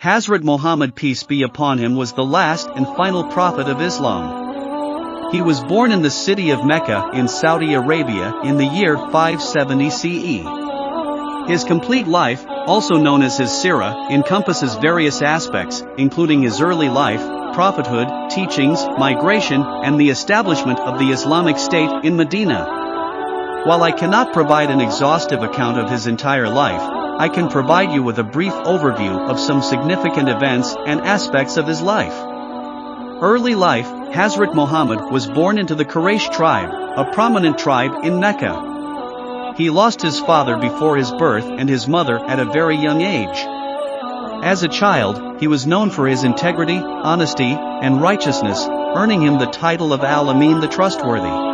Hazrat Mohammed, peace be upon him, was the last and final prophet of Islam. He was born in the city of Mecca in Saudi Arabia in the year 570 CE. His complete life, also known as his Sirah, encompasses various aspects, including his early life, prophethood, teachings, migration, and the establishment of the Islamic State in Medina. While I cannot provide an exhaustive account of his entire life, I can provide you with a brief overview of some significant events and aspects of his life. Early life. Hazrat Muhammad was born into the Quraysh tribe, a prominent tribe in Mecca. He lost his father before his birth and his mother at a very young age. As a child, he was known for his integrity, honesty, and righteousness, earning him the title of Al-Amin, the Trustworthy.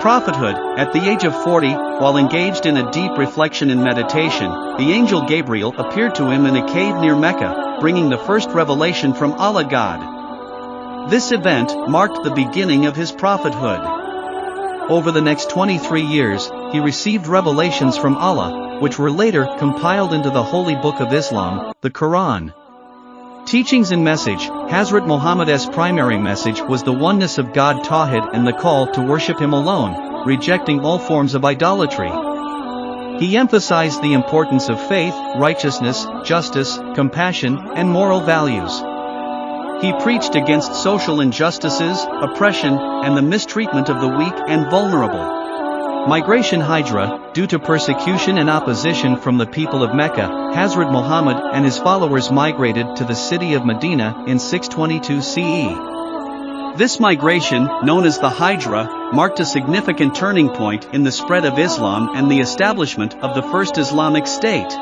Prophethood. At the age of 40, while engaged in a deep reflection and meditation, the angel Gabriel appeared to him in a cave near Mecca, bringing the first revelation from Allah God. This event marked the beginning of his prophethood. Over the next 23 years, he received revelations from Allah, which were later compiled into the Holy Book of Islam, the Quran. Teachings and message. Hazrat Muhammad's primary message was the oneness of God, Tawhid, and the call to worship Him alone, rejecting all forms of idolatry. He emphasized the importance of faith, righteousness, justice, compassion, and moral values. He preached against social injustices, oppression, and the mistreatment of the weak and vulnerable. Migration Hijra. Due to persecution and opposition from the people of Mecca, Hazrat Muhammad and his followers migrated to the city of Medina in 622 CE. This migration, known as the Hijra, marked a significant turning point in the spread of Islam and the establishment of the first Islamic State.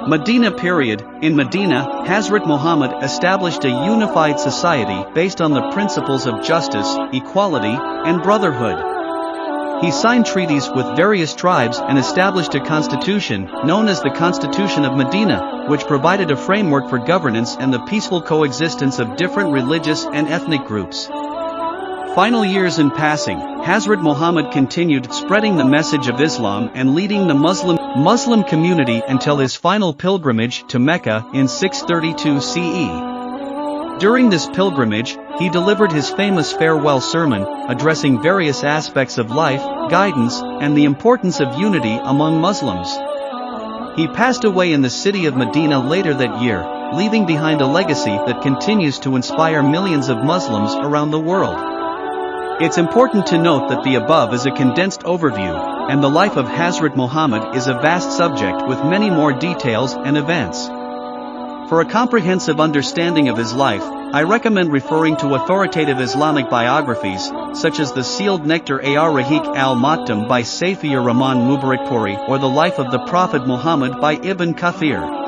Medina period. In Medina, Hazrat Muhammad established a unified society based on the principles of justice, equality, and brotherhood. He signed treaties with various tribes and established a constitution, known as the Constitution of Medina, which provided a framework for governance and the peaceful coexistence of different religious and ethnic groups. Final years in passing, Hazrat Muhammad continued spreading the message of Islam and leading the Muslim community until his final pilgrimage to Mecca in 632 CE. During this pilgrimage, he delivered his famous farewell sermon, addressing various aspects of life, guidance, and the importance of unity among Muslims. He passed away in the city of Medina later that year, leaving behind a legacy that continues to inspire millions of Muslims around the world. It's important to note that the above is a condensed overview, and the life of Hazrat Muhammad is a vast subject with many more details and events. For a comprehensive understanding of his life, I recommend referring to authoritative Islamic biographies, such as The Sealed Nectar Ar-Rahiq al-Maktum by Safiur Rahman Mubarakpuri or The Life of the Prophet Muhammad by Ibn Kathir.